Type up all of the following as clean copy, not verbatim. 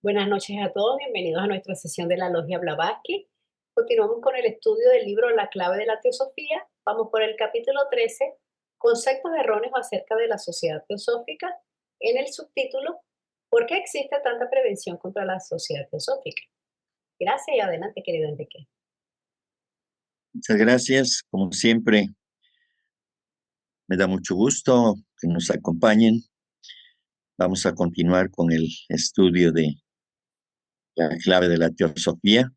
Buenas noches a todos, bienvenidos a nuestra sesión de la Logia Blavatsky. Continuamos con el estudio del libro La clave de la teosofía. Vamos por el capítulo 13, conceptos erróneos acerca de la sociedad teosófica, en el subtítulo ¿Por qué existe tanta prevención contra la sociedad teosófica? Gracias y adelante, querido Enrique. Muchas gracias, como siempre, me da mucho gusto que nos acompañen. Vamos a continuar con el estudio de la clave de la teosofía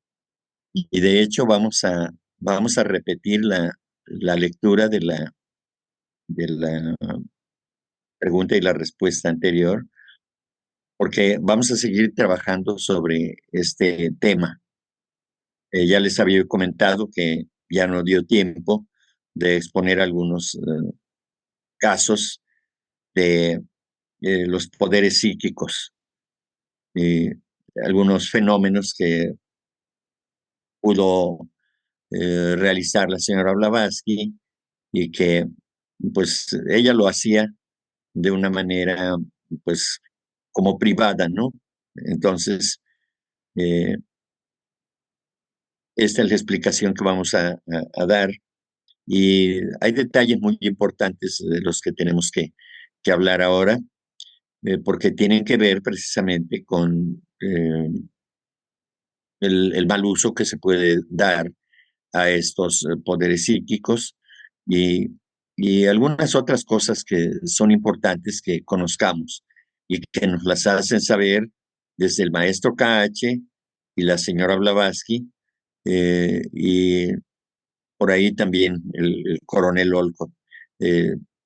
y de hecho vamos a repetir la lectura de la pregunta y la respuesta anterior, porque vamos a seguir trabajando sobre este tema. Ya les había comentado que ya no dio tiempo de exponer algunos casos de los poderes psíquicos, y algunos fenómenos que pudo realizar la señora Blavatsky y que pues ella lo hacía de una manera pues como privada, ¿no? Entonces, eh, esta es la explicación que vamos a dar y hay detalles muy importantes de los que tenemos que hablar ahora, porque tienen que ver precisamente con el mal uso que se puede dar a estos poderes psíquicos y, y algunas otras cosas que son importantes que conozcamos y que nos las hacen saber desde el maestro KH y la señora Blavatsky, y por ahí también el coronel Olcott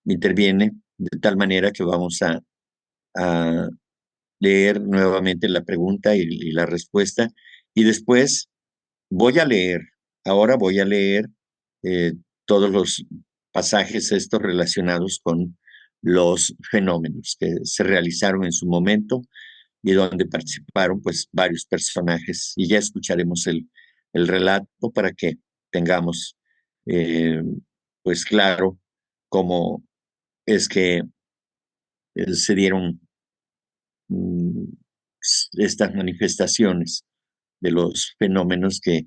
interviene de tal manera que vamos a leer nuevamente la pregunta y la respuesta y después ahora voy a leer eh, todos los pasajes estos relacionados con los fenómenos que se realizaron en su momento y donde participaron pues varios personajes y ya escucharemos el relato para que tengamos eh, pues claro cómo es que se dieron mm, estas manifestaciones de los fenómenos que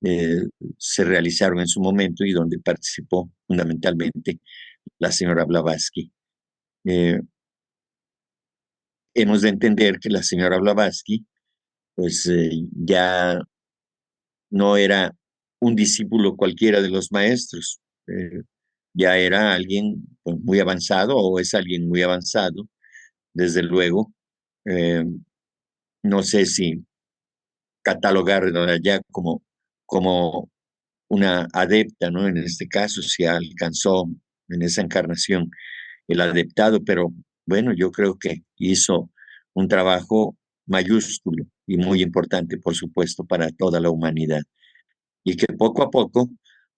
eh, se realizaron en su momento y donde participó fundamentalmente la señora Blavatsky. Eh, Hemos de entender que la señora Blavatsky, pues ya no era un discípulo cualquiera de los maestros, ya era alguien pues, muy avanzado o es alguien muy avanzado, desde luego. Eh, no sé si catalogarla ya como una adepta, ¿no? En este caso, si alcanzó en esa encarnación el adeptado, pero bueno, yo creo que hizo un trabajo mayúsculo y muy importante, por supuesto, para toda la humanidad. Y que poco a poco,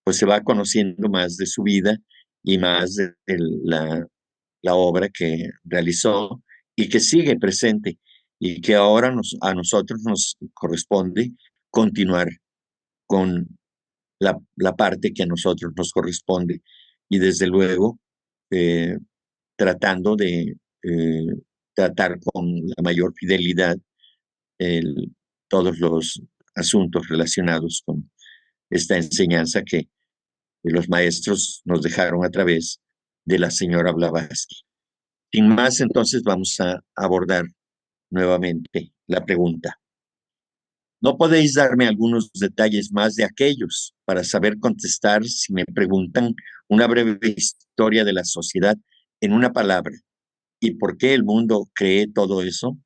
pues se va conociendo más de su vida y más de la obra que realizó y que sigue presente y que ahora a nosotros nos corresponde continuar con la parte que a nosotros nos corresponde y desde luego eh, tratando de eh, tratar con la mayor fidelidad todos los asuntos relacionados con esta enseñanza que los maestros nos dejaron a través de la señora Blavatsky. Sin más, entonces vamos a abordar nuevamente la pregunta. ¿No podéis darme algunos detalles más de aquellos para saber contestar si me preguntan una breve historia de la sociedad en una palabra? ¿Y por qué el mundo cree todo eso?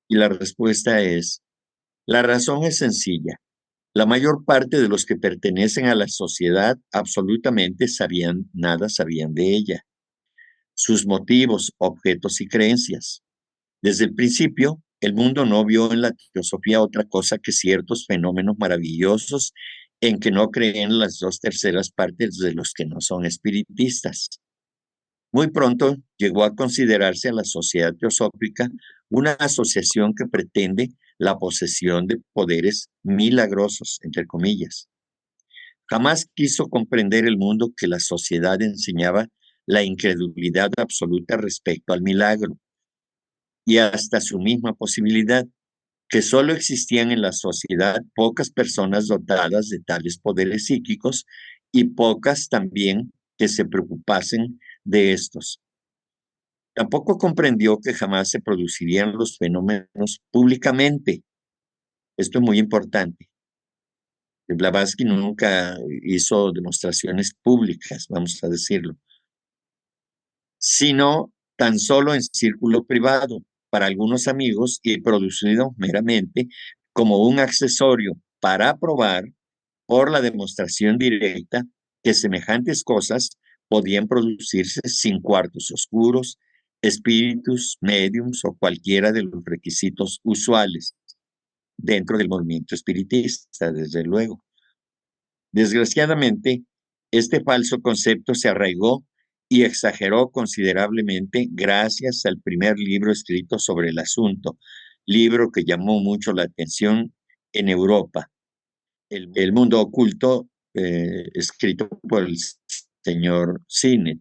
Y la respuesta es, la razón es sencilla. La mayor parte de los que pertenecen a la sociedad absolutamente nada sabían de ella, sus motivos, objetos y creencias. Desde el principio, el mundo no vio en la teosofía otra cosa que ciertos fenómenos maravillosos en que no creen las dos terceras partes de los que no son espiritistas. Muy pronto llegó a considerarse a la sociedad teosófica una asociación que pretende la posesión de poderes milagrosos, entre comillas. Jamás quiso comprender el mundo que la sociedad enseñaba la incredulidad absoluta respecto al milagro. y hasta su misma posibilidad, que solo existían en la sociedad pocas personas dotadas de tales poderes psíquicos y pocas también que se preocupasen de estos. Tampoco comprendió que jamás se producirían los fenómenos públicamente. Esto es muy importante. Blavatsky nunca hizo demostraciones públicas, vamos a decirlo, sino tan solo en círculo privado, para algunos amigos y producido meramente como un accesorio para probar por la demostración directa que semejantes cosas podían producirse sin cuartos oscuros, espíritus, médiums o cualquiera de los requisitos usuales dentro del movimiento espiritista, desde luego. Desgraciadamente, este falso concepto se arraigó y exageró considerablemente gracias al primer libro escrito sobre el asunto, libro que llamó mucho la atención en Europa, El mundo oculto, escrito por el señor Sinet.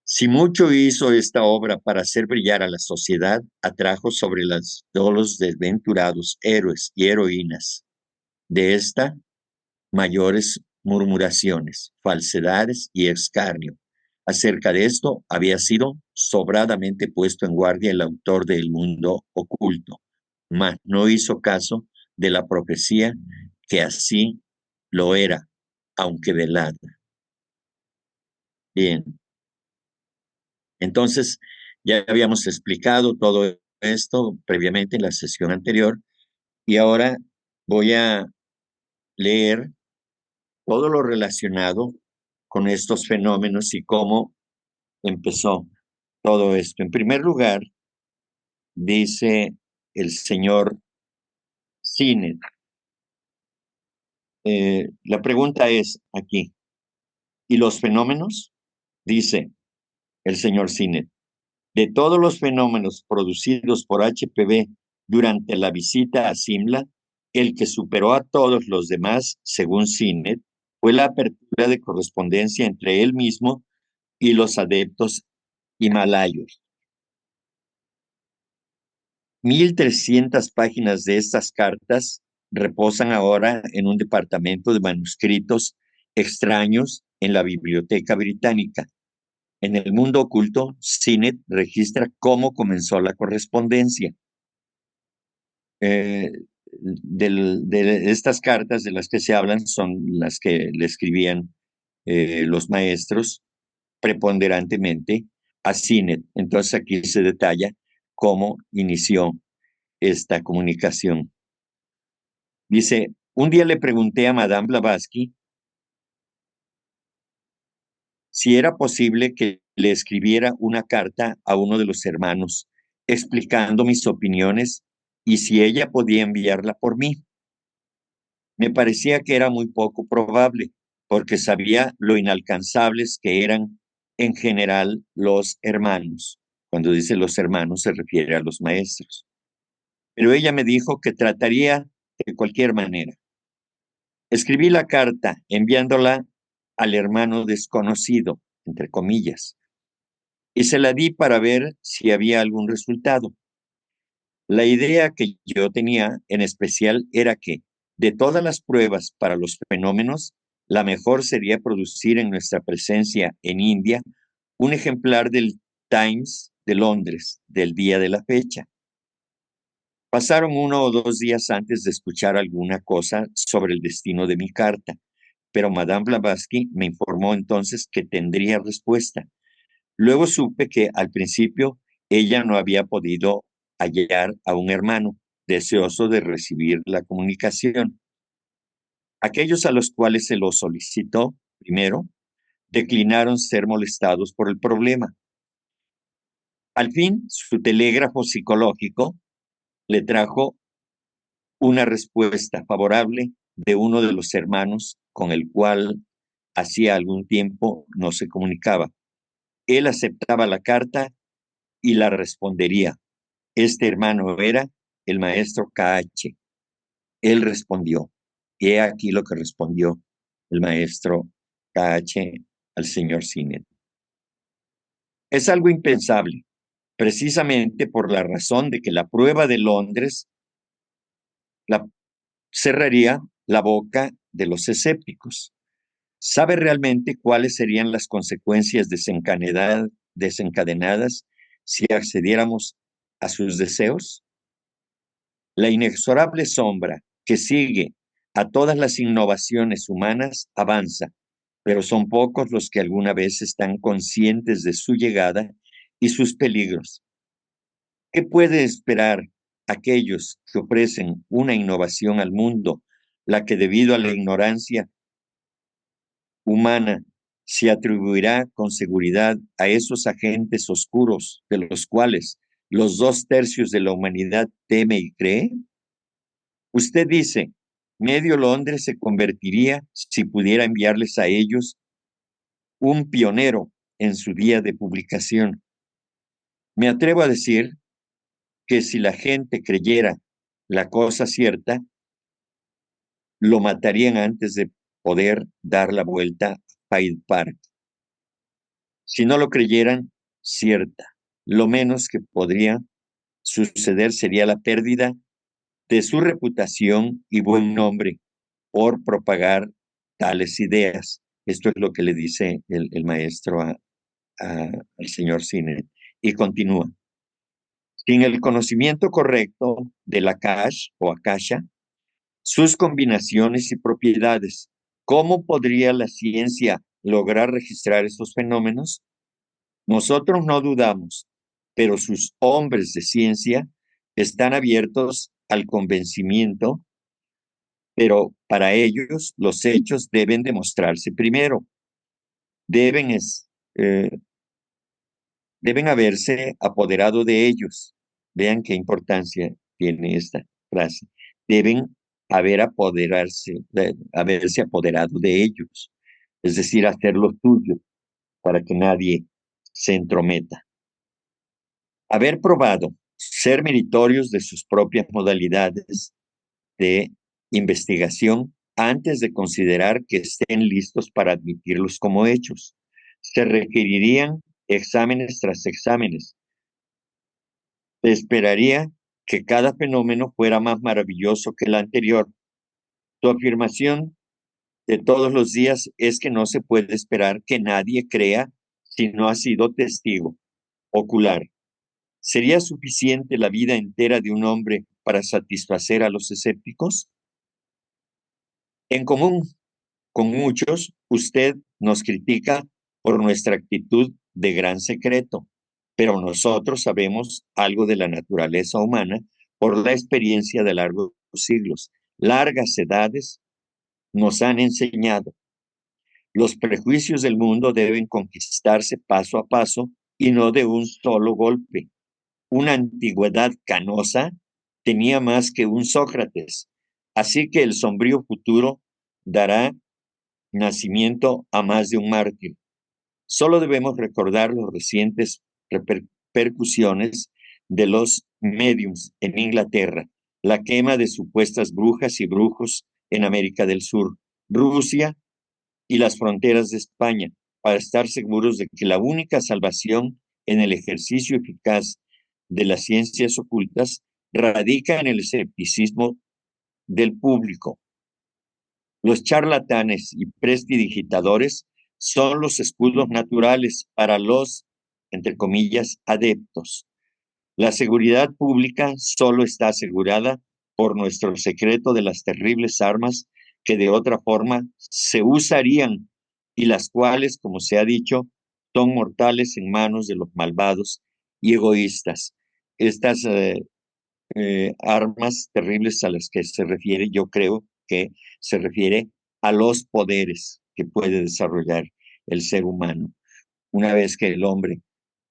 Si mucho hizo esta obra para hacer brillar a la sociedad, atrajo sobre los desventurados héroes y heroínas de esta mayores murmuraciones, falsedades y escarnio. Acerca de esto había sido sobradamente puesto en guardia el autor del mundo oculto, mas no hizo caso de la profecía que así lo era, aunque velada. Bien, entonces ya habíamos explicado todo esto previamente en la sesión anterior y ahora voy a leer todo lo relacionado con estos fenómenos y cómo empezó todo esto. En primer lugar, dice el señor Sinet, la pregunta es aquí, ¿y los fenómenos? Dice el señor Sinet, de todos los fenómenos producidos por HPV durante la visita a Simla, el que superó a todos los demás, según Sinet, fue la apertura de correspondencia entre él mismo y los adeptos himalayos. 1.300 páginas de estas cartas reposan ahora en un departamento de manuscritos extraños en la Biblioteca Británica. En el mundo oculto, Sinet registra cómo comenzó la correspondencia. De estas cartas de las que se hablan son las que le escribían los maestros preponderantemente a Sinet. Entonces aquí se detalla cómo inició esta comunicación. Dice, un día le pregunté a Madame Blavatsky si era posible que le escribiera una carta a uno de los hermanos explicando mis opiniones y si ella podía enviarla por mí. Me parecía que era muy poco probable, porque sabía lo inalcanzables que eran en general los hermanos. Cuando dice los hermanos se refiere a los maestros. Pero ella me dijo que trataría de cualquier manera. Escribí la carta enviándola al hermano desconocido, entre comillas, y se la di para ver si había algún resultado. La idea que yo tenía en especial era que, de todas las pruebas para los fenómenos, la mejor sería producir en nuestra presencia en India un ejemplar del Times de Londres del día de la fecha. Pasaron 1 o 2 días antes de escuchar alguna cosa sobre el destino de mi carta, pero Madame Blavatsky me informó entonces que tendría respuesta. Luego supe que al principio ella no había podido hallar a un hermano deseoso de recibir la comunicación. Aquellos a los cuales se lo solicitó primero declinaron ser molestados por el problema. Al fin, su telégrafo psicológico le trajo una respuesta favorable de uno de los hermanos con el cual hacía algún tiempo no se comunicaba. Él aceptaba la carta y la respondería. Este hermano era el maestro KH. Él respondió. Y he aquí lo que respondió el maestro KH al señor Sinet. Es algo impensable, precisamente por la razón de que la prueba de Londres la cerraría la boca de los escépticos. ¿Sabe realmente cuáles serían las consecuencias desencadenadas si accediéramos a sus deseos? La inexorable sombra que sigue a todas las innovaciones humanas avanza, pero son pocos los que alguna vez están conscientes de su llegada y sus peligros. ¿Qué puede esperar aquellos que ofrecen una innovación al mundo, la que debido a la ignorancia humana se atribuirá con seguridad a esos agentes oscuros de los cuales los 2/3 de la humanidad teme y cree? Usted dice, medio Londres se convertiría si pudiera enviarles a ellos un pionero en su día de publicación. Me atrevo a decir que si la gente creyera la cosa cierta, lo matarían antes de poder dar la vuelta a Hyde Park. Si no lo creyeran cierta, lo menos que podría suceder sería la pérdida de su reputación y buen nombre por propagar tales ideas. Esto es lo que le dice el maestro al señor Sinet. Y continúa. Sin el conocimiento correcto del Akash o Akasha, sus combinaciones y propiedades, ¿cómo podría la ciencia lograr registrar esos fenómenos? Nosotros no dudamos, pero sus hombres de ciencia están abiertos al convencimiento, pero para ellos los hechos deben demostrarse primero, deben, eh, deben haberse apoderado de ellos. Vean qué importancia tiene esta frase. Deben haberse apoderado de ellos, es decir, hacerlo suyo para que nadie se entrometa. Haber probado ser meritorios de sus propias modalidades de investigación antes de considerar que estén listos para admitirlos como hechos. Se requerirían exámenes tras exámenes. Se esperaría que cada fenómeno fuera más maravilloso que el anterior. Su afirmación de todos los días es que no se puede esperar que nadie crea si no ha sido testigo ocular. ¿Sería suficiente la vida entera de un hombre para satisfacer a los escépticos? En común con muchos, usted nos critica por nuestra actitud de gran secreto, pero nosotros sabemos algo de la naturaleza humana por la experiencia de largos siglos. Largas edades nos han enseñado. Los prejuicios del mundo deben conquistarse paso a paso y no de un solo golpe. Una antigüedad canosa tenía más que un Sócrates, así que el sombrío futuro dará nacimiento a más de un mártir. Solo debemos recordar las recientes repercusiones de los mediums en Inglaterra, la quema de supuestas brujas y brujos en América del Sur, Rusia y las fronteras de España, para estar seguros de que la única salvación en el ejercicio eficaz de las ciencias ocultas radica en el escepticismo del público. Los charlatanes y prestidigitadores son los escudos naturales para los, entre comillas, adeptos. La seguridad pública solo está asegurada por nuestro secreto de las terribles armas que de otra forma se usarían y las cuales, como se ha dicho, son mortales en manos de los malvados y egoístas. Estas armas terribles a las que se refiere, yo creo que se refiere a los poderes que puede desarrollar el ser humano. Una vez que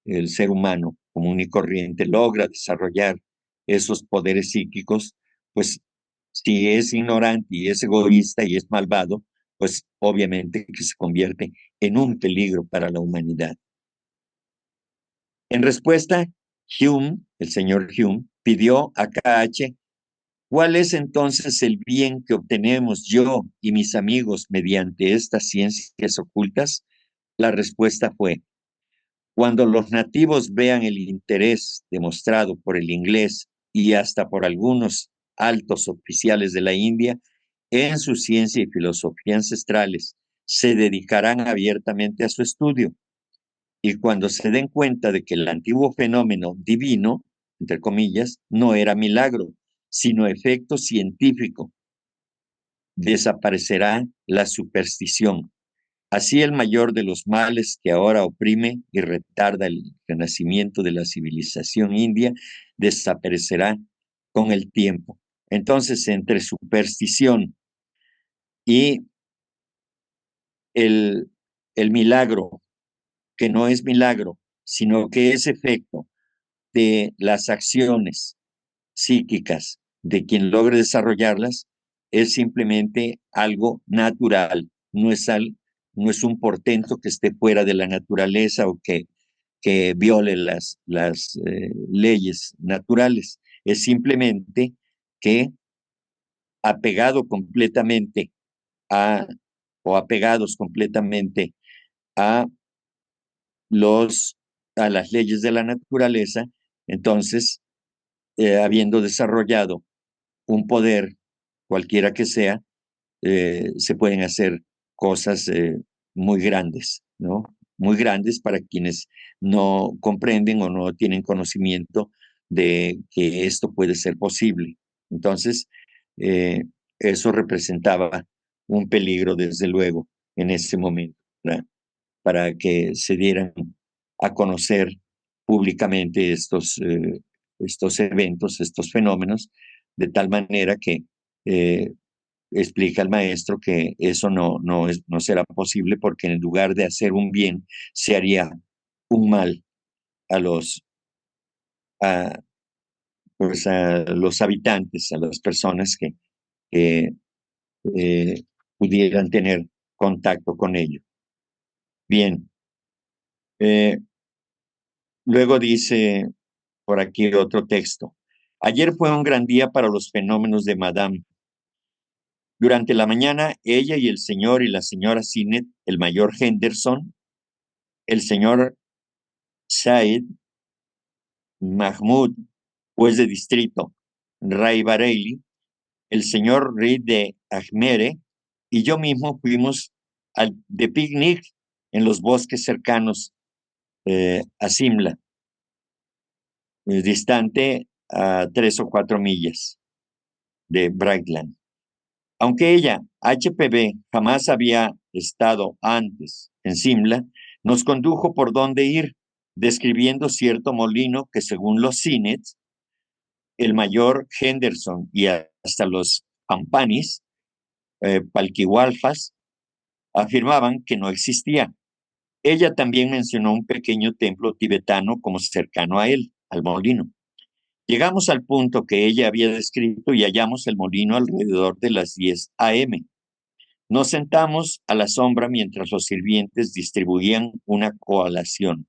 el ser humano común y corriente, logra desarrollar esos poderes psíquicos, pues si es ignorante y es egoísta y es malvado, pues obviamente que se convierte en un peligro para la humanidad. En respuesta, Hume, el señor Hume, pidió a KH: ¿cuál es entonces el bien que obtenemos yo y mis amigos mediante estas ciencias ocultas? La respuesta fue: Cuando los nativos vean el interés demostrado por el inglés y hasta por algunos altos oficiales de la India en su ciencia y filosofía ancestrales, se dedicarán abiertamente a su estudio. Y cuando se den cuenta de que el antiguo fenómeno divino, entre comillas, no era milagro, sino efecto científico, desaparecerá la superstición. Así el mayor de los males que ahora oprime y retarda el renacimiento de la civilización india desaparecerá con el tiempo. Entonces, entre superstición y el, el milagro, que no es milagro, sino que es efecto de las acciones psíquicas de quien logre desarrollarlas, es simplemente algo natural, no es un portento que esté fuera de la naturaleza o que viole las leyes naturales. Es simplemente que apegado completamente a, o apegados completamente a los, a las leyes de la naturaleza, entonces, habiendo desarrollado un poder, cualquiera que sea, se pueden hacer cosas muy grandes, ¿no? Muy grandes para quienes no comprenden o no tienen conocimiento de que esto puede ser posible. Entonces, eh, eso representaba un peligro, desde luego, en ese momento, ¿verdad? Para que se dieran a conocer públicamente estos eventos, estos fenómenos, de tal manera que eh, explica el maestro que eso no será posible porque en lugar de hacer un bien, se haría un mal a a, pues a los habitantes, a las personas que eh, pudieran tener contacto con ello. Bien, eh, luego dice por aquí otro texto. Ayer fue un gran día para los fenómenos de Madame. Durante la mañana, ella y el señor y la señora Sinet, el mayor Henderson, el señor Said Mahmoud, juez de distrito, Ray Bareilly, el señor Reid de Ajmere y yo mismo fuimos de picnic en los bosques cercanos a Simla, distante a 3 o 4 millas de Brightland. Aunque ella, HPV, jamás había estado antes en Simla, nos condujo por dónde ir, describiendo cierto molino que, según los Sinets, el mayor Henderson y hasta los Pampanis, Palquihualfas, afirmaban que no existía. Ella también mencionó un pequeño templo tibetano como cercano a él, al molino. Llegamos al punto que ella había descrito y hallamos el molino alrededor de las 10 a.m. Nos sentamos a la sombra mientras los sirvientes distribuían una colación.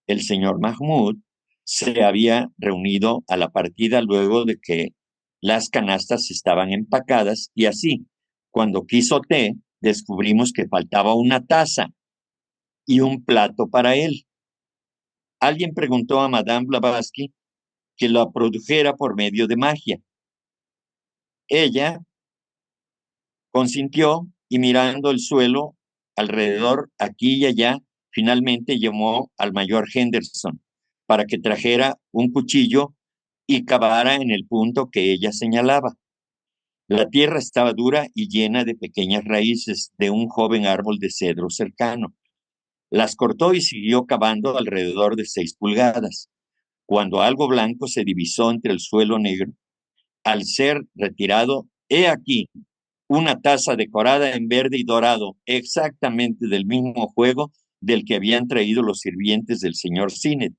El señor Mahmoud se había reunido a la partida luego de que las canastas estaban empacadas y así, cuando quiso té, descubrimos que faltaba una taza y un plato para él. Alguien preguntó a Madame Blavatsky que la produjera por medio de magia. Ella consintió y, mirando el suelo alrededor, aquí y allá, finalmente llamó al mayor Henderson para que trajera un cuchillo y cavara en el punto que ella señalaba. La tierra estaba dura y llena de pequeñas raíces de un joven árbol de cedro cercano. Las cortó y siguió cavando alrededor de 6 pulgadas. Cuando algo blanco se divisó entre el suelo negro, al ser retirado, he aquí una taza decorada en verde y dorado, exactamente del mismo juego del que habían traído los sirvientes del señor Sinet.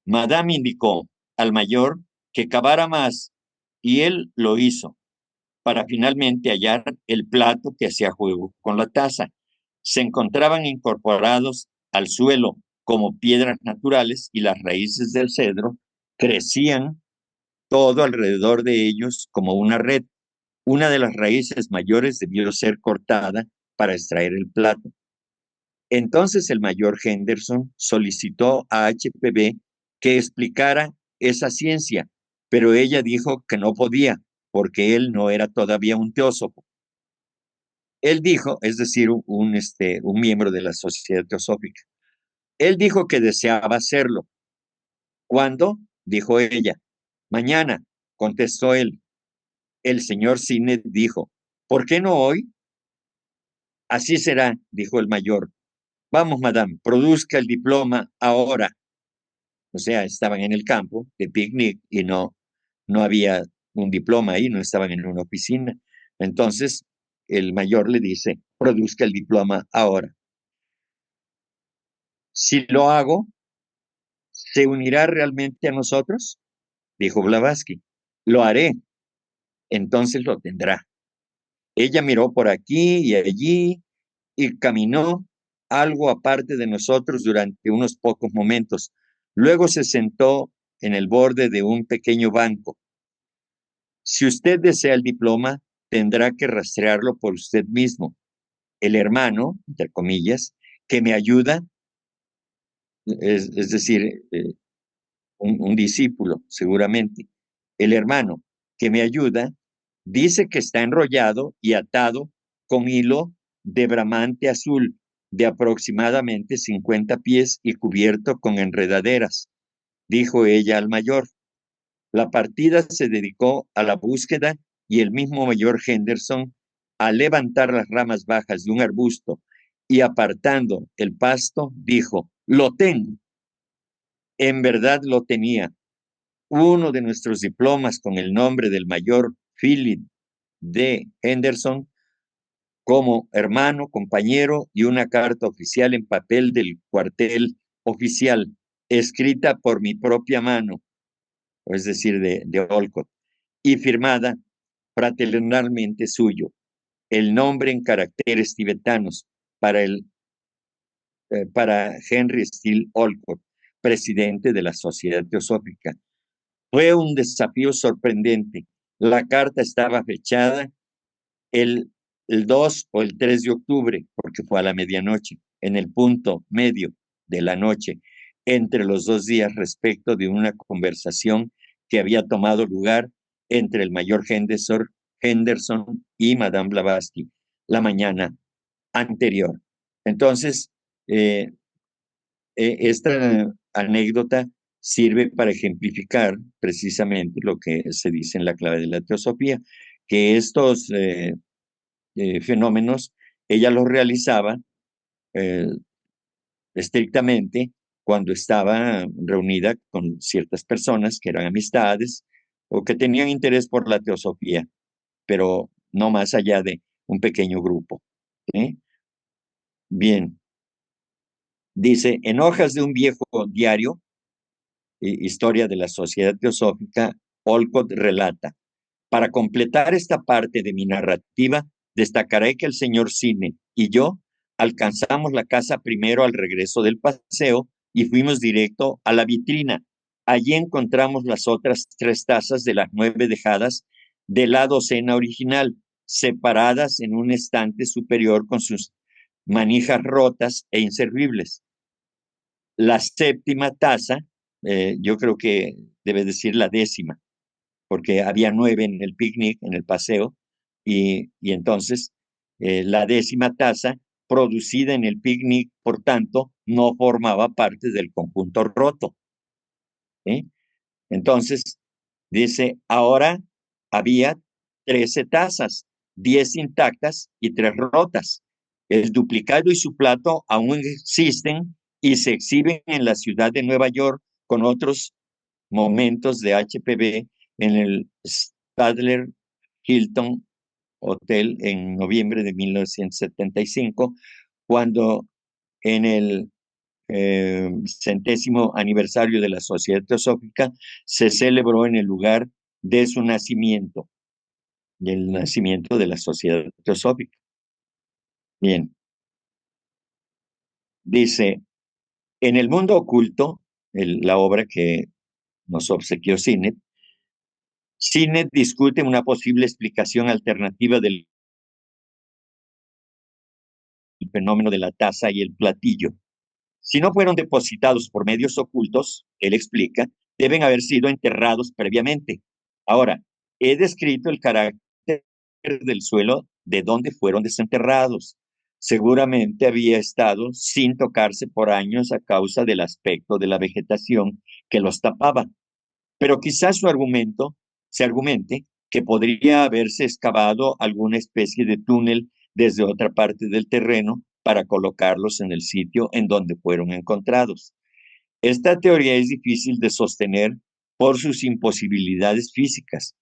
Madame indicó al mayor que cavara más y él lo hizo para finalmente hallar el plato que hacía juego con la taza. Se encontraban incorporados al suelo como piedras naturales y las raíces del cedro crecían todo alrededor de ellos como una red. Una de las raíces mayores debió ser cortada para extraer el plato. Entonces el mayor Henderson solicitó a HPB que explicara esa ciencia, pero ella dijo que no podía, porque él no era todavía un teósofo. Él dijo, es decir, un miembro de la Sociedad Teosófica, él dijo que deseaba hacerlo. ¿Cuándo? Dijo ella. Mañana, contestó él. El señor Sinet dijo, ¿por qué no hoy? Así será, dijo el mayor. Vamos, madame, produzca el diploma ahora. O sea, estaban en el campo de picnic y no había un diploma ahí, no estaban en una oficina. Entonces, el mayor le dice, produzca el diploma ahora. Si lo hago, ¿se unirá realmente a nosotros? Dijo Blavatsky. Lo haré, entonces lo tendrá. Ella miró por aquí y allí y caminó algo aparte de nosotros durante unos pocos momentos. Luego se sentó en el borde de un pequeño banco. Si usted desea el diploma, tendrá que rastrearlo por usted mismo. El hermano, entre comillas, que me ayuda, es decir, un discípulo, seguramente. El hermano que me ayuda dice que está enrollado y atado con hilo de bramante azul de aproximadamente 50 pies y cubierto con enredaderas, dijo ella al mayor. La partida se dedicó a la búsqueda y el mismo mayor Henderson, al levantar las ramas bajas de un arbusto y apartando el pasto, dijo, lo tengo. En verdad lo tenía. Uno de nuestros diplomas con el nombre del mayor Philip D. Henderson como hermano, compañero y una carta oficial en papel del cuartel oficial, escrita por mi propia mano, es decir, de Olcott, y firmada fraternalmente suyo, el nombre en caracteres tibetanos para, para Henry Steele Olcott, presidente de la Sociedad Teosófica. Fue un desafío sorprendente. La carta estaba fechada el, el 2 o el 3 de octubre, porque fue a la medianoche, en el punto medio de la noche, entre los 2 días respecto de una conversación que había tomado lugar entre el mayor Henderson y Madame Blavatsky la mañana anterior. Entonces, eh, esta anécdota sirve para ejemplificar precisamente lo que se dice en la clave de la teosofía, que estos fenómenos ella los realizaba eh, estrictamente cuando estaba reunida con ciertas personas que eran amistades o que tenían interés por la teosofía, pero no más allá de un pequeño grupo. ¿Sí? Bien, dice, en hojas de un viejo diario, Historia de la Sociedad Teosófica, Olcott relata, para completar esta parte de mi narrativa, destacaré que el señor Cine y yo alcanzamos la casa primero al regreso del paseo y fuimos directo a la vitrina. Allí encontramos las otras 3 tazas de las 9 dejadas de la docena original, separadas en un estante superior con sus manijas rotas e inservibles. La séptima taza, yo creo que debe decir la décima, porque había 9 en el picnic, en el paseo, y entonces la décima taza producida en el picnic, por tanto, no formaba parte del conjunto roto. ¿Sí? Entonces, dice, ahora había 13 tazas, 10 intactas y 3 rotas. El duplicado y su plato aún existen y se exhiben en la ciudad de Nueva York con otros momentos de HPV en el Stadler Hilton Hotel en noviembre de 1975, cuando en el 100º aniversario de la Sociedad Teosófica se celebró en el lugar de su nacimiento, del nacimiento de la Sociedad Teosófica. Bien, dice, en el mundo oculto, la obra que nos obsequió Sinet, Sinet discute una posible explicación alternativa del el fenómeno de la taza y el platillo. Si no fueron depositados por medios ocultos, él explica, deben haber sido enterrados previamente. Ahora, he descrito el carácter del suelo de donde fueron desenterrados. Seguramente había estado sin tocarse por años a causa del aspecto de la vegetación que los tapaba. Pero quizás se argumente que podría haberse excavado alguna especie de túnel desde otra parte del terreno para colocarlos en el sitio en donde fueron encontrados. Esta teoría es difícil de sostener por sus imposibilidades físicas.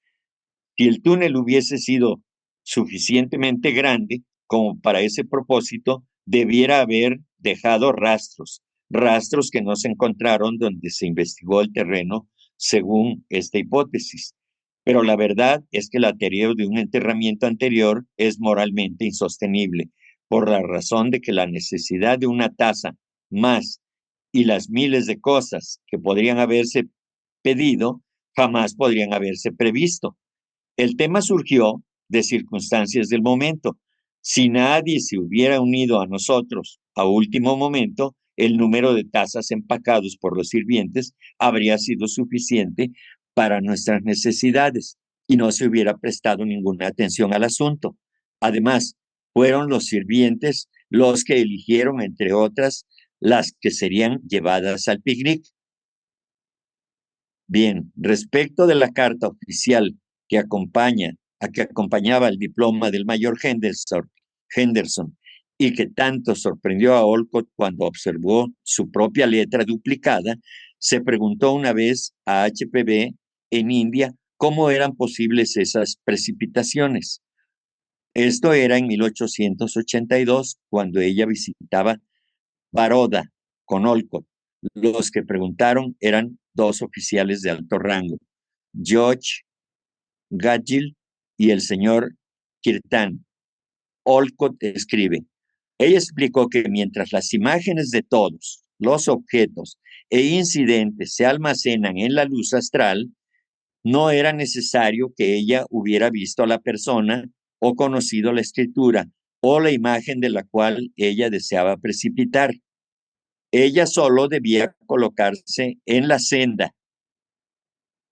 Si el túnel hubiese sido suficientemente grande como para ese propósito, debiera haber dejado rastros que no se encontraron donde se investigó el terreno según esta hipótesis. Pero la verdad es que la teoría de un enterramiento anterior es moralmente insostenible, por la razón de que la necesidad de una taza más y las miles de cosas que podrían haberse pedido jamás podrían haberse previsto. El tema surgió de circunstancias del momento. Si nadie se hubiera unido a nosotros a último momento, el número de tazas empacados por los sirvientes habría sido suficiente para nuestras necesidades y no se hubiera prestado ninguna atención al asunto. Además, fueron los sirvientes los que eligieron, entre otras, las que serían llevadas al picnic. Bien, respecto de la carta oficial que acompañaba el diploma del mayor Henderson y que tanto sorprendió a Olcott cuando observó su propia letra duplicada, se preguntó una vez a HPB en India cómo eran posibles esas precipitaciones. Esto era en 1882, cuando ella visitaba Baroda con Olcott. Los que preguntaron eran dos oficiales de alto rango, George Gadgil y el señor Kirtan. Olcott escribe, ella explicó que mientras las imágenes de todos los objetos e incidentes se almacenan en la luz astral, no era necesario que ella hubiera visto a la persona o conocido la escritura o la imagen de la cual ella deseaba precipitar. Ella solo debía colocarse en la senda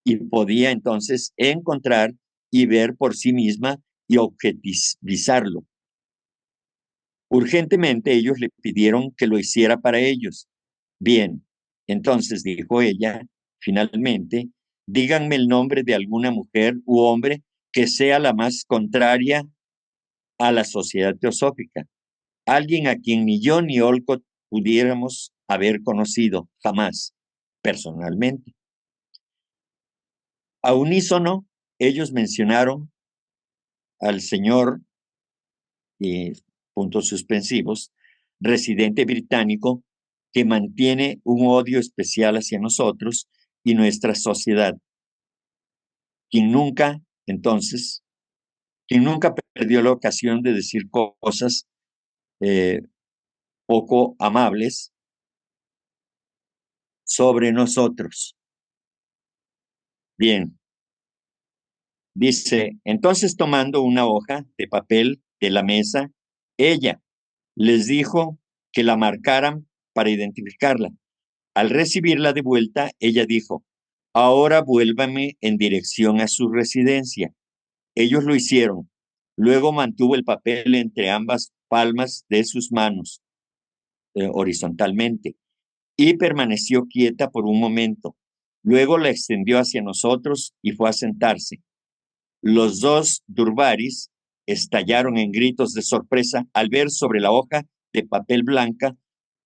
y podía entonces encontrar y ver por sí misma y objetivizarlo. Urgentemente ellos le pidieron que lo hiciera para ellos. Bien, entonces dijo ella, finalmente, díganme el nombre de alguna mujer u hombre que sea la más contraria a la sociedad teosófica. Alguien a quien ni yo ni Olcott pudiéramos haber conocido jamás, personalmente. A unísono, ellos mencionaron al señor, puntos suspensivos, residente británico, que mantiene un odio especial hacia nosotros y nuestra sociedad, quien nunca, entonces, quien nunca perdió la ocasión de decir cosas eh, poco amables sobre nosotros. Bien, dice, entonces tomando una hoja de papel de la mesa, ella les dijo que la marcaran para identificarla. Al recibirla de vuelta, ella dijo, ahora vuélvame en dirección a su residencia. Ellos lo hicieron. Luego mantuvo el papel entre ambas palmas de sus manos, horizontalmente, y permaneció quieta por un momento. Luego la extendió hacia nosotros y fue a sentarse. Los dos Durbaris estallaron en gritos de sorpresa al ver sobre la hoja de papel blanca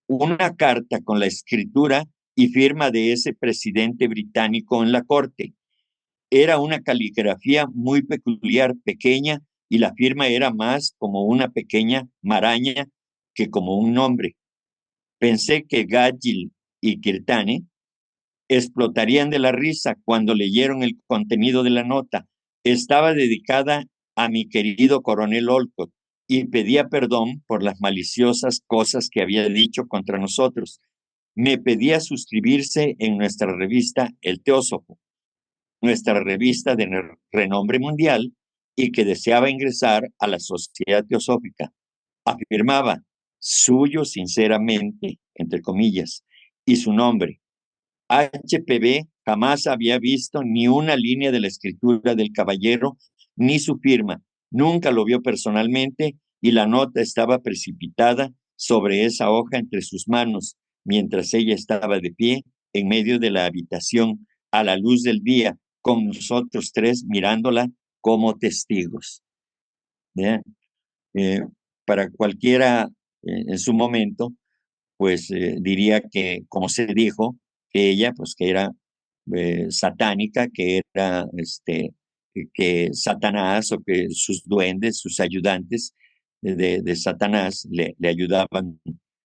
una carta con la escritura y firma de ese presidente británico en la corte. Era una caligrafía muy peculiar, pequeña, y la firma era más como una pequeña maraña que como un nombre. Pensé que Gadgil y Kirtane explotarían de la risa cuando leyeron el contenido de la nota. Estaba dedicada a mi querido coronel Olcott y pedía perdón por las maliciosas cosas que había dicho contra nosotros. Me pedía suscribirse en nuestra revista El Teósofo, nuestra revista de renombre mundial, y que deseaba ingresar a la Sociedad Teosófica. Afirmaba suyo sinceramente, entre comillas, y su nombre. HPB jamás había visto ni una línea de la escritura del caballero, ni su firma. Nunca lo vio personalmente y la nota estaba precipitada sobre esa hoja entre sus manos, mientras ella estaba de pie en medio de la habitación, a la luz del día, con nosotros tres mirándola como testigos. ¿Ya? Eh, para cualquiera en su momento, pues diría que, como se dijo, que ella, pues que era satánica, que era que Satanás o que sus duendes, sus ayudantes de Satanás le ayudaban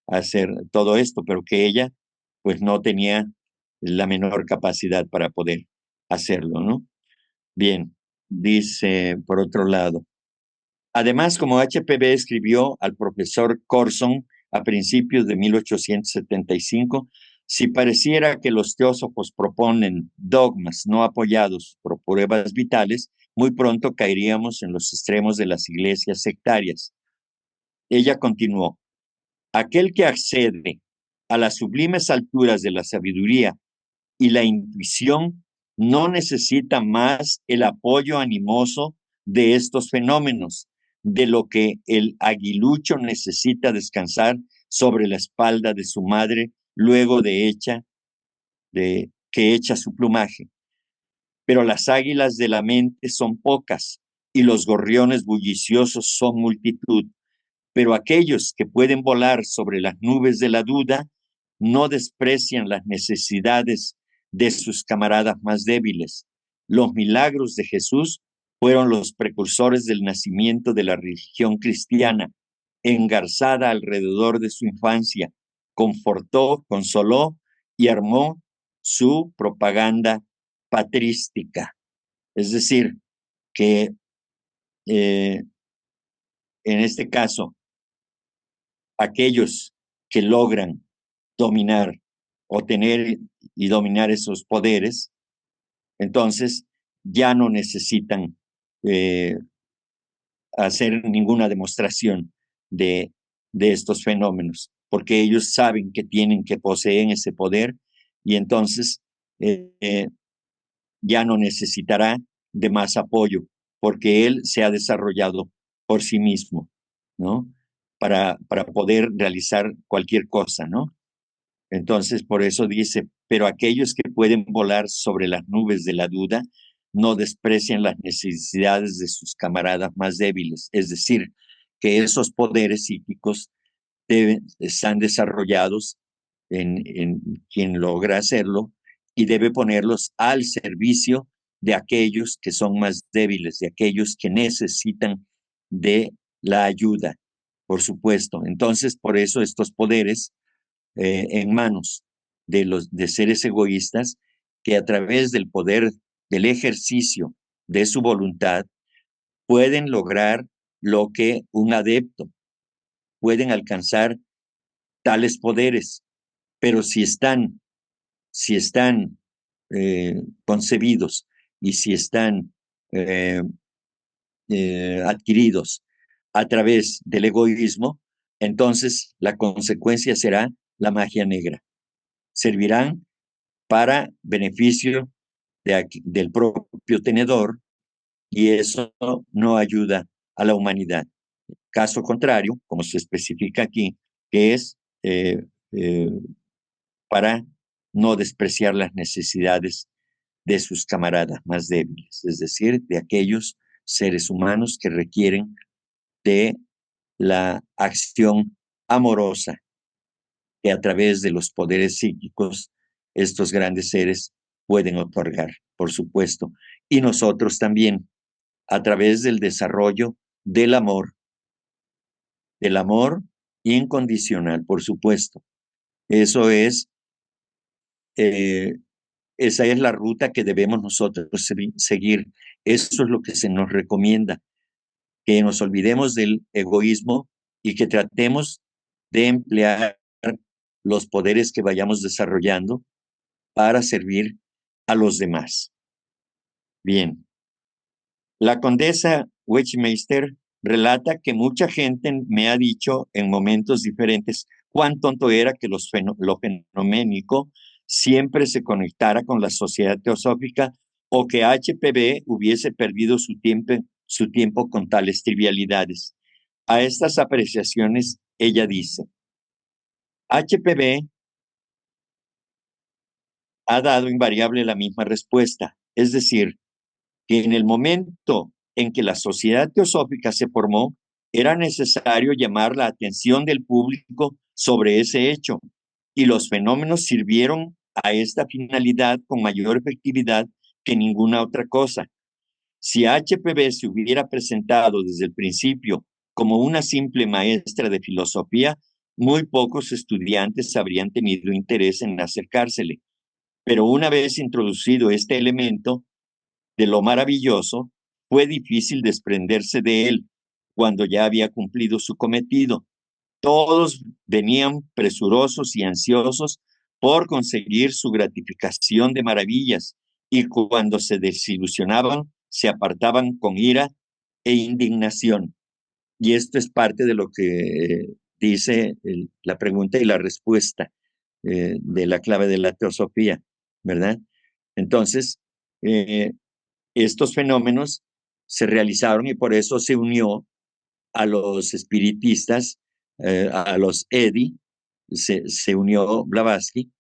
a hacer todo esto, pero que ella pues no tenía la menor capacidad para poder hacerlo, ¿no? Bien, dice por otro lado. Además, como HPV escribió al profesor Corson a principios de 1875, si pareciera que los teósofos proponen dogmas no apoyados por pruebas vitales, muy pronto caeríamos en los extremos de las iglesias sectarias. Ella continuó, aquel que accede a las sublimes alturas de la sabiduría y la intuición no necesita más el apoyo animoso de estos fenómenos, de lo que el aguilucho necesita descansar sobre la espalda de su madre luego de que echa su plumaje. Pero las águilas de la mente son pocas y los gorriones bulliciosos son multitud. Pero aquellos que pueden volar sobre las nubes de la duda no desprecian las necesidades de sus camaradas más débiles. Los milagros de Jesús fueron los precursores del nacimiento de la religión cristiana, engarzada alrededor de su infancia, confortó, consoló y armó su propaganda patrística. Es decir, que en este caso, aquellos que logran dominar o tener y dominar esos poderes, entonces ya no necesitan eh, hacer ninguna demostración de, de estos fenómenos, porque ellos saben que tienen, que poseen ese poder y entonces ya no necesitará de más apoyo, porque él se ha desarrollado por sí mismo, ¿no? Para poder realizar cualquier cosa, ¿no? Entonces, por eso dice, pero aquellos que pueden volar sobre las nubes de la duda no desprecian las necesidades de sus camaradas más débiles. Es decir, que esos poderes psíquicos están desarrollados en quien logra hacerlo y debe ponerlos al servicio de aquellos que son más débiles, de aquellos que necesitan de la ayuda, por supuesto. Entonces, por eso estos poderes en manos de seres egoístas que a través del poder del ejercicio de su voluntad pueden lograr lo que un adepto, pueden alcanzar tales poderes, pero si están concebidos y si están eh, adquiridos a través del egoísmo, entonces la consecuencia será la magia negra. Servirán para beneficio del propio tenedor y eso no ayuda a la humanidad. Caso contrario, como se especifica aquí, que es eh, para no despreciar las necesidades de sus camaradas más débiles, es decir, de aquellos seres humanos que requieren de la acción amorosa que a través de los poderes psíquicos estos grandes seres pueden otorgar, por supuesto. Y nosotros también, a través del desarrollo del amor incondicional, por supuesto. Eso es, eh, esa es la ruta que debemos nosotros seguir. Eso es lo que se nos recomienda, que nos olvidemos del egoísmo y que tratemos de emplear los poderes que vayamos desarrollando para servir a los demás. Bien, la condesa Wechmeister relata que mucha gente me ha dicho en momentos diferentes cuán tonto era que lo fenoménico siempre se conectara con la sociedad teosófica o que HPB hubiese perdido su tiempo con tales trivialidades. A estas apreciaciones ella dice, HPB ha dado invariable la misma respuesta, es decir, que en el momento en que la sociedad teosófica se formó, era necesario llamar la atención del público sobre ese hecho, y los fenómenos sirvieron a esta finalidad con mayor efectividad que ninguna otra cosa. Si HPB se hubiera presentado desde el principio como una simple maestra de filosofía, muy pocos estudiantes habrían tenido interés en acercársele. Pero una vez introducido este elemento, de lo maravilloso, fue difícil desprenderse de él cuando ya había cumplido su cometido. Todos venían presurosos y ansiosos por conseguir su gratificación de maravillas y cuando se desilusionaban, se apartaban con ira e indignación. Y esto es parte de lo que dice la pregunta y la respuesta de la clave de la teosofía, ¿verdad? Entonces, eh, estos fenómenos se realizaron y por eso se unió a los espiritistas, a los EDI, se unió Blavatsky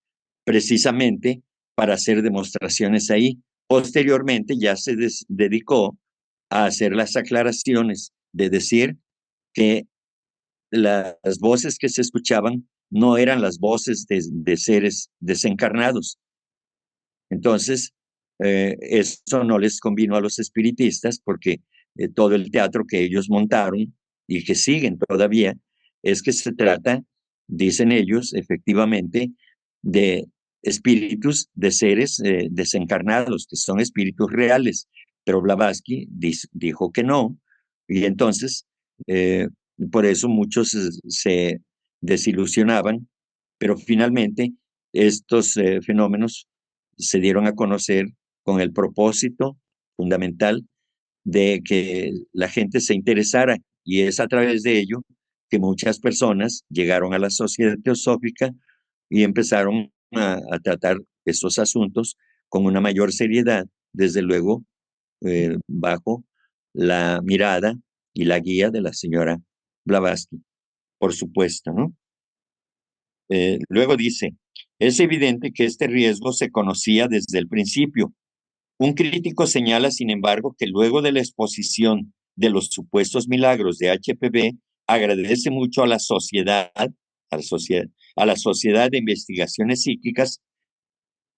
precisamente para hacer demostraciones ahí. Posteriormente ya se dedicó a hacer las aclaraciones, de decir que las voces que se escuchaban no eran las voces de seres desencarnados. Entonces, eso no les convino a los espiritistas porque todo el teatro que ellos montaron y que siguen todavía es que se trata, dicen ellos, efectivamente, de espíritus de seres desencarnados, que son espíritus reales. Pero Blavatsky dijo que no, y entonces eh, por eso muchos se desilusionaban, pero finalmente estos fenómenos se dieron a conocer con el propósito fundamental de que la gente se interesara, y es a través de ello que muchas personas llegaron a la sociedad teosófica y empezaron a tratar estos asuntos con una mayor seriedad, desde luego bajo la mirada y la guía de la señora Blavatsky, por supuesto, ¿no? Luego dice, es evidente que este riesgo se conocía desde el principio. Un crítico señala, sin embargo, que luego de la exposición de los supuestos milagros de HPV, agradece mucho a la sociedad, a la sociedad de investigaciones psíquicas.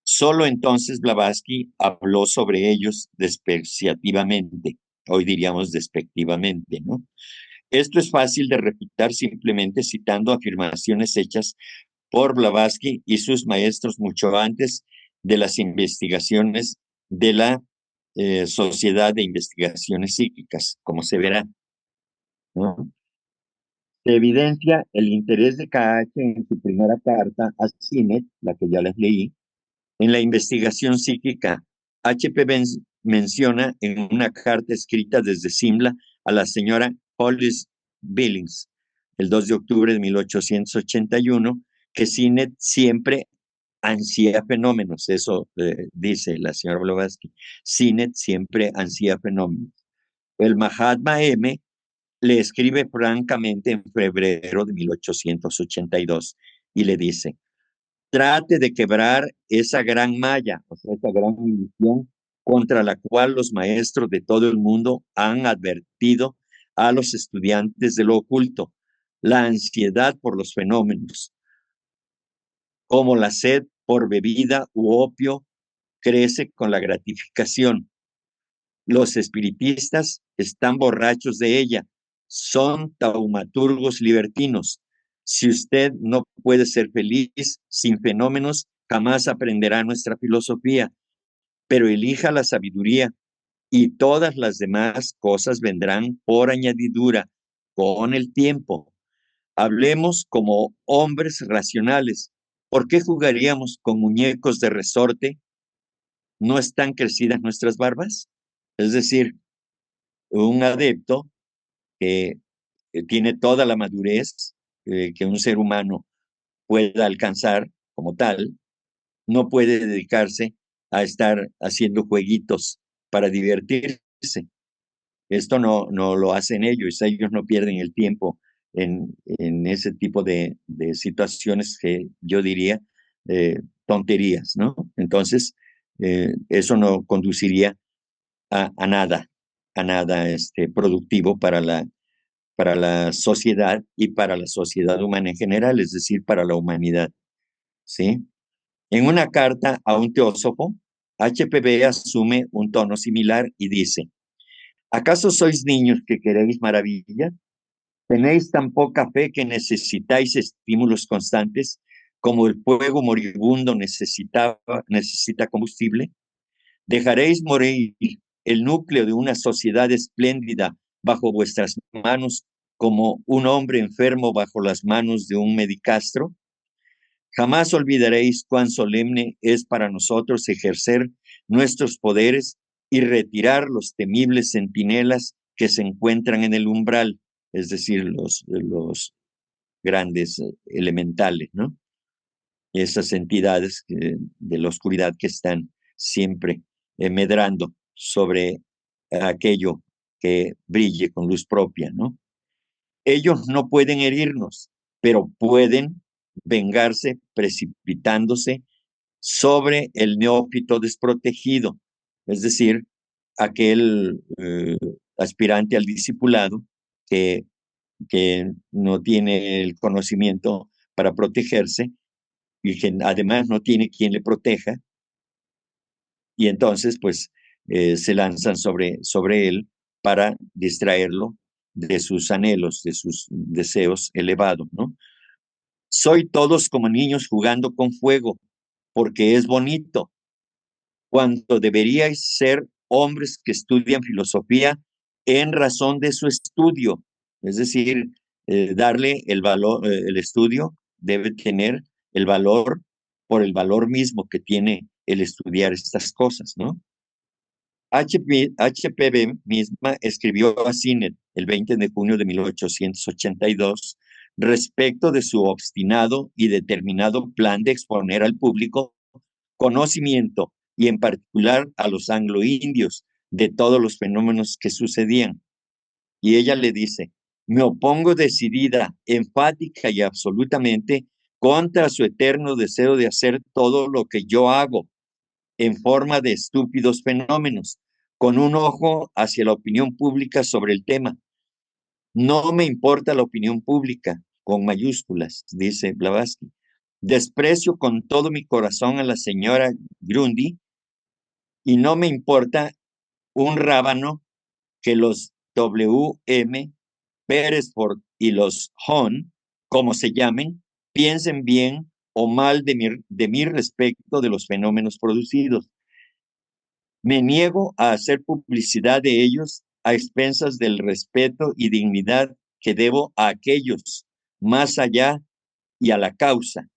Solo entonces Blavatsky habló sobre ellos despreciativamente, hoy diríamos despectivamente, ¿no? Esto es fácil de refutar simplemente citando afirmaciones hechas por Blavatsky y sus maestros mucho antes de las investigaciones de la Sociedad de Investigaciones Psíquicas, como se verá, ¿no? Se evidencia el interés de KH en su primera carta a Sinet, la que ya les leí, en la investigación psíquica. HP menciona en una carta escrita desde Simla a la señora Hollis Billings el 2 de octubre de 1881 que Sinet siempre ansía fenómenos. Eso dice la señora Blavatsky. Sinet siempre ansía fenómenos. El Mahatma M le escribe francamente en febrero de 1882 y le dice, trate de quebrar esa gran malla, o sea, esa gran ilusión contra la cual los maestros de todo el mundo han advertido a los estudiantes de lo oculto, la ansiedad por los fenómenos, como la sed por bebida u opio crece con la gratificación. Los espiritistas están borrachos de ella, son taumaturgos libertinos. Si usted no puede ser feliz sin fenómenos, jamás aprenderá nuestra filosofía, pero elija la sabiduría y todas las demás cosas vendrán por añadidura con el tiempo. Hablemos como hombres racionales. ¿Por qué jugaríamos con muñecos de resorte? ¿No están crecidas nuestras barbas? Es decir, un adepto que tiene toda la madurez que un ser humano pueda alcanzar como tal, no puede dedicarse a estar haciendo jueguitos para divertirse. Esto no lo hacen ellos no pierden el tiempo en ese tipo de situaciones que yo diría tonterías, ¿no? Entonces, eso no conduciría a nada, a nada productivo para la sociedad y para la sociedad humana en general, es decir, para la humanidad, ¿sí? En una carta a un teósofo, HPB asume un tono similar y dice, ¿acaso sois niños que queréis maravilla? ¿Tenéis tan poca fe que necesitáis estímulos constantes como el fuego moribundo necesita combustible? ¿Dejaréis morir el núcleo de una sociedad espléndida bajo vuestras manos como un hombre enfermo bajo las manos de un medicastro? Jamás olvidaréis cuán solemne es para nosotros ejercer nuestros poderes y retirar los temibles centinelas que se encuentran en el umbral, es decir, los grandes elementales, ¿no? Esas entidades de la oscuridad que están siempre medrando sobre aquello que brille con luz propia, ¿no? Ellos no pueden herirnos, pero pueden vengarse precipitándose sobre el neófito desprotegido, es decir, aquel aspirante al discipulado que, que no tiene el conocimiento para protegerse y que además no tiene quien le proteja, y entonces pues se lanzan sobre él para distraerlo de sus anhelos, de sus deseos elevados, ¿no? Soy todos como niños jugando con fuego, porque es bonito, cuando deberíais ser hombres que estudian filosofía en razón de su estudio, es decir, darle el valor, el estudio debe tener el valor por el valor mismo que tiene el estudiar estas cosas, ¿no? HPB misma escribió a Sinet el 20 de junio de 1882 respecto de su obstinado y determinado plan de exponer al público conocimiento y en particular a los anglo-indios de todos los fenómenos que sucedían. Y ella le dice, me opongo decidida, enfática y absolutamente contra su eterno deseo de hacer todo lo que yo hago en forma de estúpidos fenómenos, con un ojo hacia la opinión pública sobre el tema. No me importa la opinión pública, con mayúsculas, dice Blavatsky. Desprecio con todo mi corazón a la señora Grundy y no me importa un rábano que los W.M. Beresford y los Hahn, como se llamen, piensen bien o mal de mi respecto de los fenómenos producidos. Me niego a hacer publicidad de ellos a expensas del respeto y dignidad que debo a aquellos más allá y a la causa.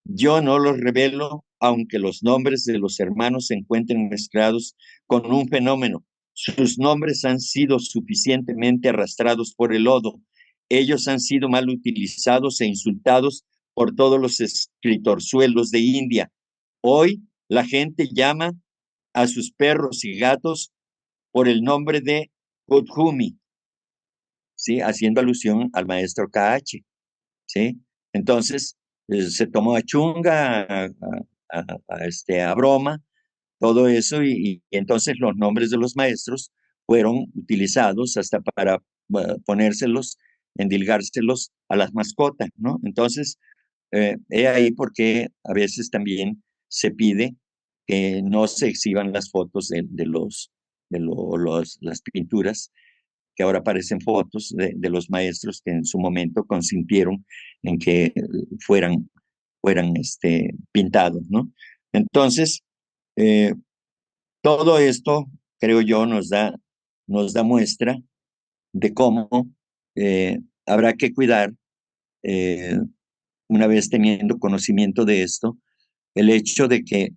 Yo no los revelo, aunque los nombres de los hermanos se encuentren mezclados con un fenómeno. Sus nombres han sido suficientemente arrastrados por el lodo. Ellos han sido mal utilizados e insultados por todos los escritorzuelos de India. Hoy la gente llama a sus perros y gatos por el nombre de Kodhumi, ¿sí? Haciendo alusión al maestro KH, ¿sí? Entonces, se tomó a chunga, a broma, todo eso, y entonces los nombres de los maestros fueron utilizados hasta para ponérselos, endilgárselos a las mascotas, ¿no? Entonces, he ahí porque a veces también se pide que no se exhiban las fotos las pinturas, que ahora aparecen fotos de los maestros que en su momento consintieron en que fueran pintados, ¿no? Entonces, eh, todo esto, creo yo, nos da muestra de cómo habrá que cuidar, eh, una vez teniendo conocimiento de esto, el hecho de que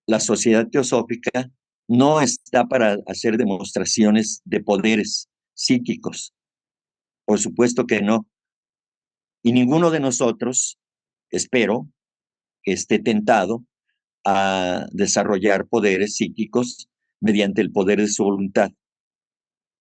la sociedad teosófica no está para hacer demostraciones de poderes psíquicos, Por supuesto que no. Y ninguno de nosotros, espero, que esté tentado a desarrollar poderes psíquicos mediante el poder de su voluntad,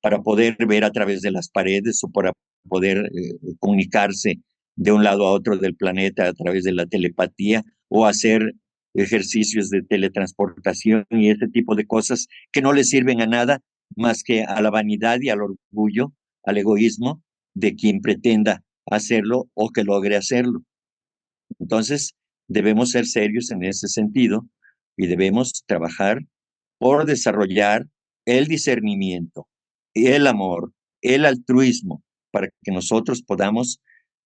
para poder ver a través de las paredes o para poder comunicarse de un lado a otro del planeta a través de la telepatía o hacer ejercicios de teletransportación y ese tipo de cosas que no le sirven a nada más que a la vanidad y al orgullo, al egoísmo de quien pretenda hacerlo o que logre hacerlo. Entonces, debemos ser serios en ese sentido y debemos trabajar por desarrollar el discernimiento, el amor, el altruismo, para que nosotros podamos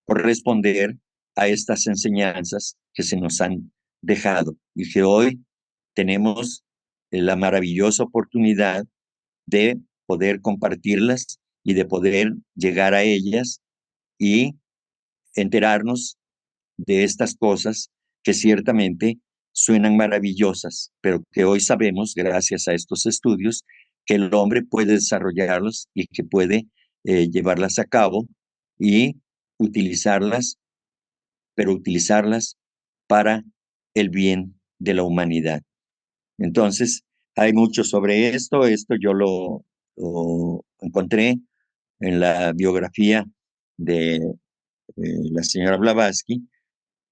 corresponder a estas enseñanzas que se nos han dejado y que hoy tenemos la maravillosa oportunidad de poder compartirlas y de poder llegar a ellas y enterarnos de estas cosas que ciertamente suenan maravillosas, pero que hoy sabemos, gracias a estos estudios, que el hombre puede desarrollarlos y que puede llevarlas a cabo y utilizarlas, pero utilizarlas para el bien de la humanidad. Entonces, hay mucho sobre esto. Esto yo lo encontré en la biografía de la señora Blavatsky,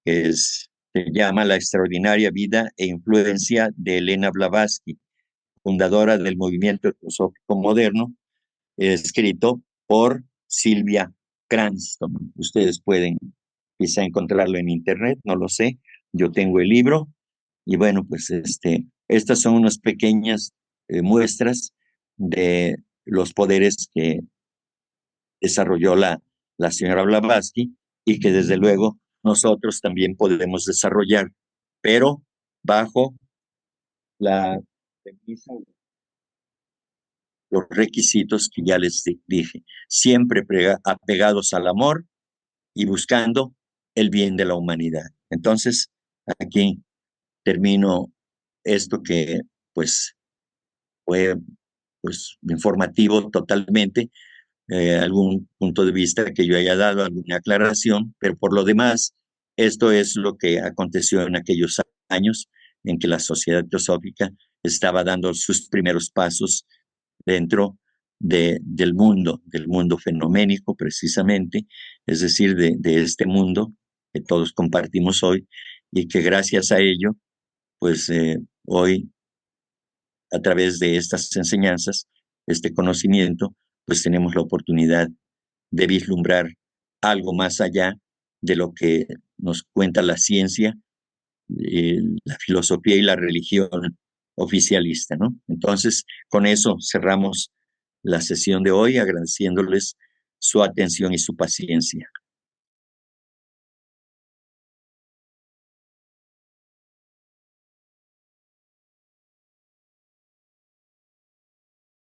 se llama La extraordinaria vida e influencia de Elena Blavatsky, fundadora del movimiento teosófico moderno, escrito por Silvia Cranston. Ustedes pueden quizá encontrarlo en internet, no lo sé. Yo tengo el libro y bueno, pues estas son unas pequeñas muestras de los poderes que desarrolló la señora Blavatsky y que desde luego nosotros también podemos desarrollar, pero bajo la premisa, los requisitos que ya les dije, siempre apegados al amor y buscando el bien de la humanidad. Entonces, aquí termino esto que pues fue pues informativo totalmente, algún punto de vista que yo haya dado, alguna aclaración, pero por lo demás, esto es lo que aconteció en aquellos años en que la sociedad teosófica estaba dando sus primeros pasos dentro del mundo fenoménico precisamente, es decir, de este mundo que todos compartimos hoy y que gracias a ello, pues hoy a través de estas enseñanzas, este conocimiento, pues tenemos la oportunidad de vislumbrar algo más allá de lo que nos cuenta la ciencia, la filosofía y la religión oficialista, ¿no? Entonces, con eso cerramos la sesión de hoy, agradeciéndoles su atención y su paciencia.